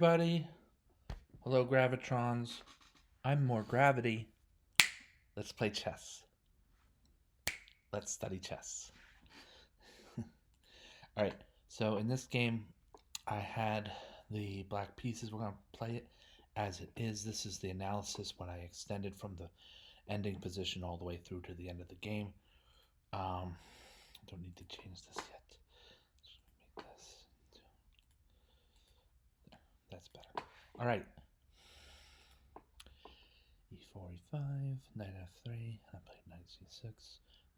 Everybody, hello Gravitrons. I'm more gravity. Let's play chess. Let's study chess. All right. So in this game, I had the black pieces. We're gonna play it as it is. This is the analysis when I extended from the ending position all the way through to the end of the game. Don't need to change this yet. Make this. There, that's better. All right. E4, E5, knight F3. I played knight C6.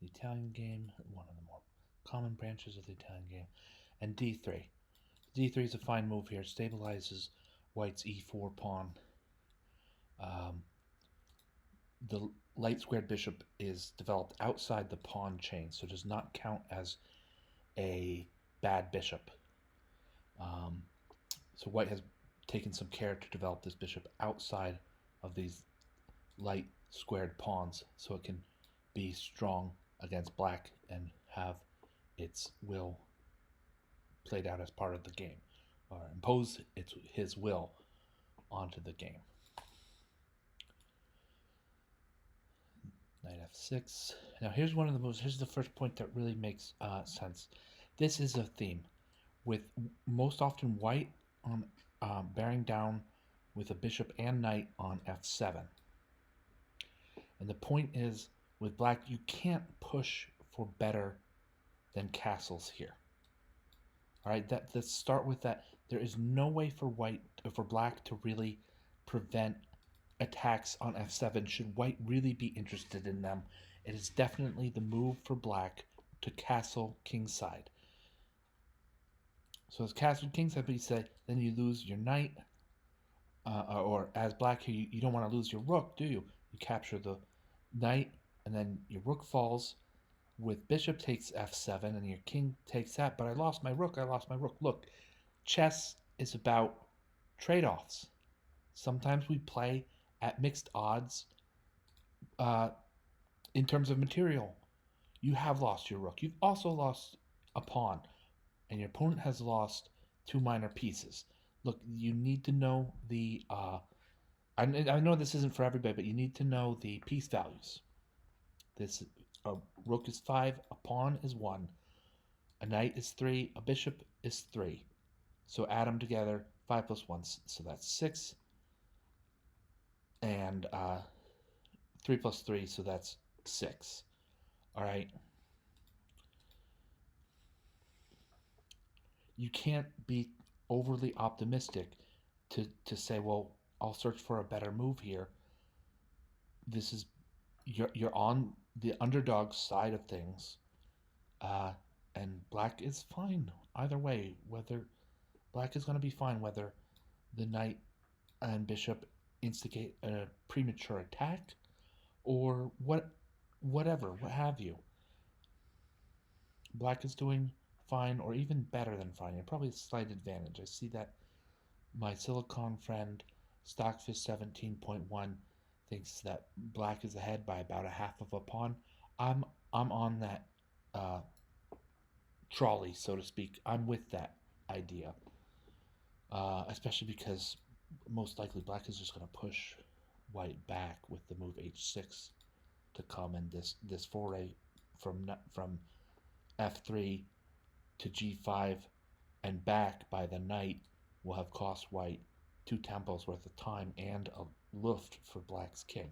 The Italian game, one of the more common branches of the Italian game, and D3. D3 is a fine move here. Stabilizes White's E4 pawn. The light squared bishop is developed outside the pawn chain, so does not count as a bad bishop. So White has taken some care to develop this bishop outside of these light squared pawns so it can be strong against black and have its will played out as part of the game, or impose his will onto the game. Knight f6. Now here's one of the moves. Here's the first point that really makes sense. This is a theme, with most often white on bearing down with a bishop and knight on f7. And the point is, with black, you can't push for better than castles here. All right, let's start with that. There is no way for black to really prevent attacks on f7 should white really be interested in them. It is definitely the move for black to castle kingside. So as castle kingside, but you say, then you lose your knight, or as black here, you don't want to lose your rook, do you? You capture the knight, and then your rook falls. With bishop takes f7, and your king takes that. But I lost my rook. I lost my rook. Look, chess is about trade-offs. Sometimes we play at mixed odds in terms of material. You have lost your rook. You've also lost a pawn, and your opponent has lost two minor pieces. Look, you need to know the. I know this isn't for everybody, but you need to know the piece values. This a rook is 5, a pawn is 1, a knight is 3, a bishop is 3. So add them together, 5 plus 1, so that's 6, and 3 plus 3, so that's 6. All right. You can't be overly optimistic to say, well, I'll search for a better move here. This is you're on the underdog side of things, and black is fine either way. Whether black is going to be fine whether the knight and bishop instigate a premature attack or whatever, what have you. Black is doing fine or even better than fine. You're probably a slight advantage. I see that my Silicon friend Stockfish 17.1 thinks that black is ahead by about a half of a pawn. I'm on that trolley, so to speak. I'm with that idea, especially because most likely black is just going to push white back with the move h6 to come, and this foray from f3 to g5 and back by the knight will have cost white 2 tempos worth of time and a luft for black's king.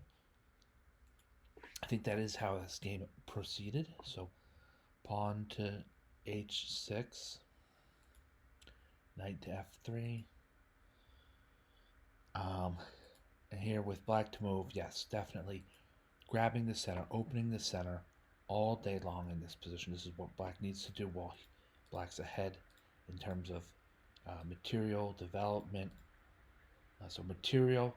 I think that is how this game proceeded. So pawn to h6, knight to f3. And here with black to move, yes, definitely grabbing the center, opening the center all day long in this position. This is what black needs to do while black's ahead in terms of material development. So material,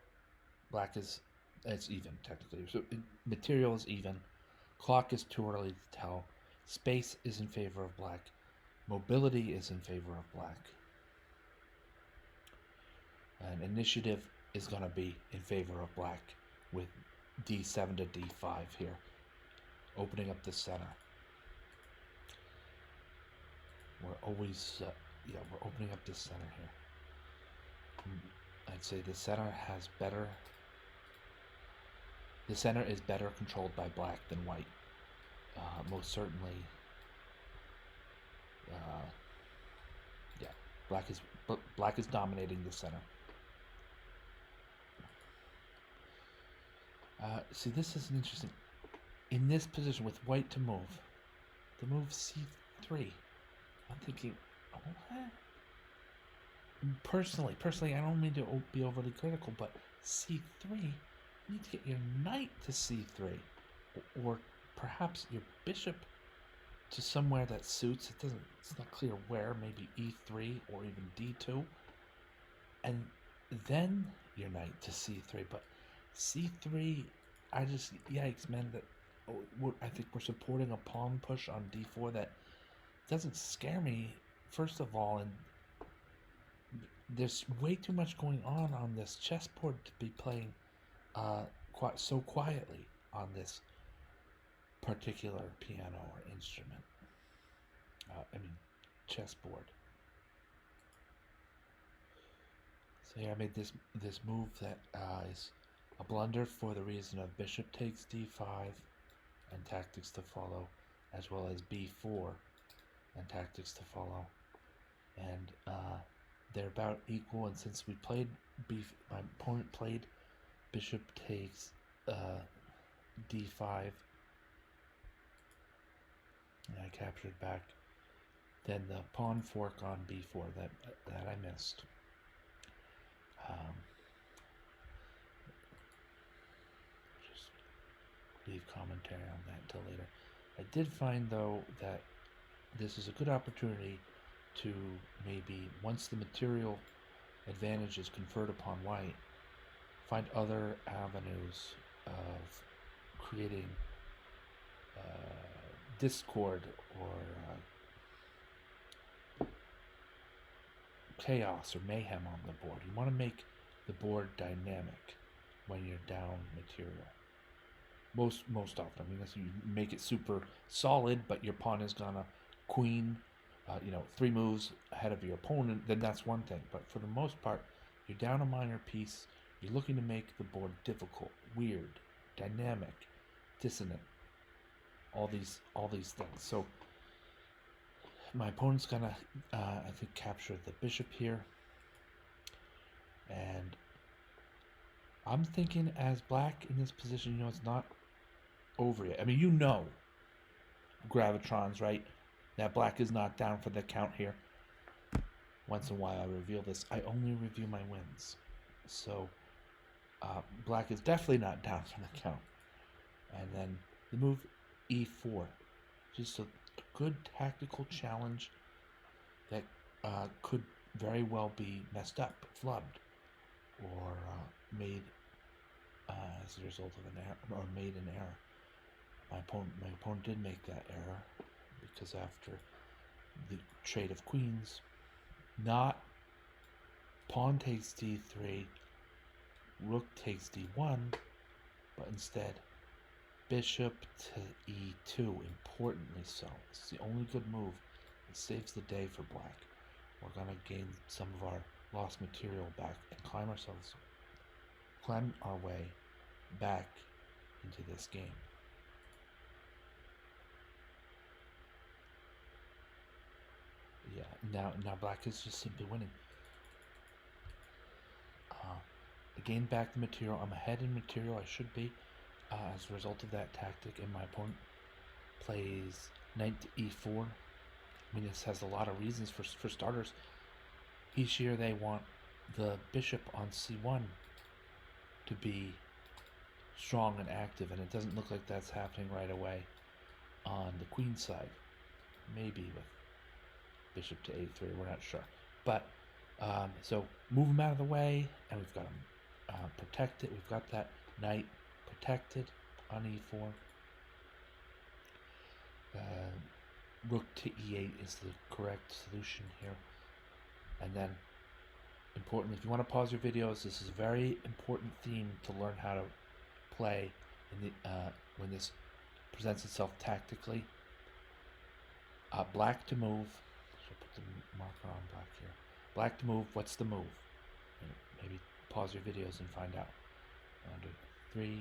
black is, it's even technically. So material is even. Clock is too early to tell. Space is in favor of black. Mobility is in favor of black. And initiative is going to be in favor of black with d7 to d5 here, opening up the center. We're always, we're opening up this center here. I'd say the center has better. The center is better controlled by black than white. Most certainly, uh, yeah. Black is dominating the center. See, this is an interesting. In this position with white to move, the move c3. I'm thinking, personally, I don't mean to be overly critical, but c3, you need to get your knight to c3, or perhaps your bishop to somewhere that suits. It's not clear where. Maybe e3 or even d2, and then your knight to c3. But c3, yikes, man. I think we're supporting a pawn push on d4 that doesn't scare me. First of all, and there's way too much going on this chessboard to be playing so quietly on this particular piano or instrument. Chessboard. So yeah, I made this move that is a blunder for the reason of bishop takes d5 and tactics to follow, as well as b4 and tactics to follow. And they're about equal, and since we played my opponent played bishop takes d5, and I captured back. Then the pawn fork on b4 that I missed. Just leave commentary on that until later. I did find, though, that this is a good opportunity to maybe, once the material advantage is conferred upon white, find other avenues of creating discord or chaos or mayhem on the board. You want to make the board dynamic when you're down material. Most often, unless you make it super solid, but your pawn is gonna queen, 3 moves ahead of your opponent, then that's one thing. But for the most part, you're down a minor piece. You're looking to make the board difficult, weird, dynamic, dissonant. All these things. So my opponent's gonna, I think, capture the bishop here, and I'm thinking as black in this position, it's not over yet. I mean, gravitrons, right? That black is not down for the count here. Once in a while I reveal this. I only review my wins. So black is definitely not down for the count. And then the move e4. Just a good tactical challenge that could very well be messed up, flubbed, or made as a result of an error, or made an error. My opponent did make that error because after the trade of queens, not pawn takes d3, rook takes d1, but instead bishop to e2, importantly so. It's the only good move. It saves the day for black. We're going to gain some of our lost material back and climb our way back into this game. Yeah, now black is just simply winning. I gained back the material. I'm ahead in material. I should be. As a result of that tactic, and my opponent plays knight to e4. I mean, this has a lot of reasons. For starters, each year they want the bishop on c1 to be strong and active, and it doesn't look like that's happening right away on the queen side. Maybe with bishop to a3, we're not sure. But so move him out of the way, and we've got him protected. We've got that knight protected on e4. Rook to e8 is the correct solution here. And then, importantly, if you want to pause your videos, this is a very important theme to learn how to play in the, when this presents itself tactically. Black to move. So put the marker on black here. Black to move. What's the move? pause your videos and find out. 3,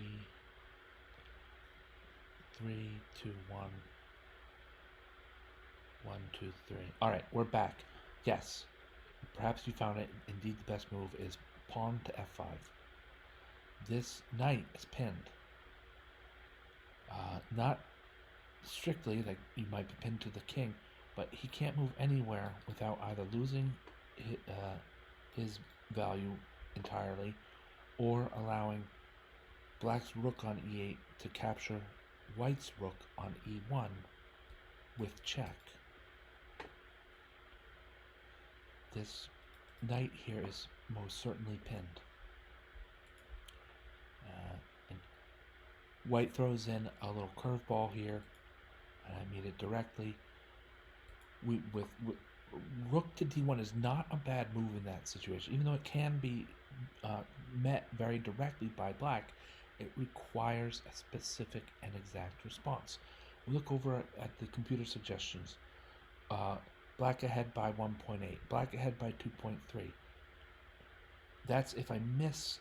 3, 2, 1, 1, 2, 3. All right, we're back. Yes, perhaps you found it. Indeed, the best move is pawn to f5. This knight is pinned. Not strictly like you might be pinned to the king, but he can't move anywhere without either losing his value entirely or allowing black's rook on e8 to capture white's rook on e1 with check. This knight here is most certainly pinned. And white throws in a little curveball here, and I meet it directly. With rook to d1 is not a bad move in that situation, even though it can be met very directly by black. It requires a specific and exact response. We look over at the computer suggestions. Black ahead by 1.8, black ahead by 2.3. That's if I miss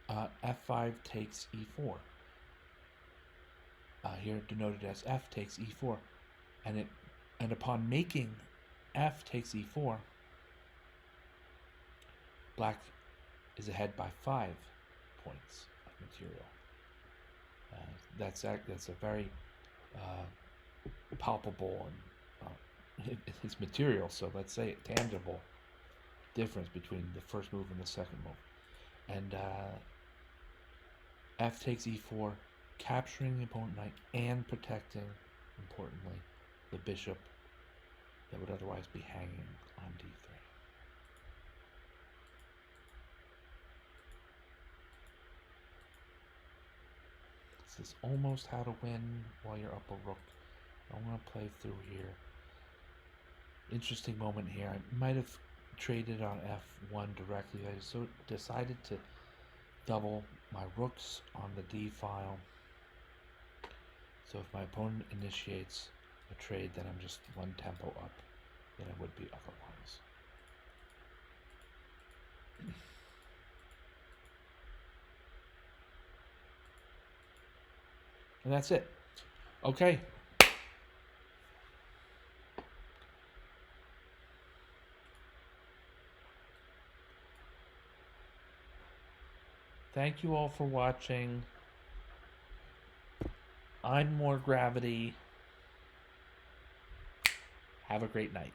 f5 takes e4. Here denoted as f takes e4, and upon making f takes e4, black is ahead by 5 points of material. That's a very palpable and it's material, so let's say tangible difference between the first move and the second move. And f takes e4, capturing the opponent knight and protecting, importantly, the bishop that would otherwise be hanging on d3. This is almost how to win while you're up a rook. I want to play through here. Interesting moment here. I might have traded on f1 directly. I so decided to double my rooks on the d file. So if my opponent initiates a trade, then I'm just one tempo up than I would be otherwise. And that's it. Okay. Thank you all for watching. I'm More Gravity. Have a great night.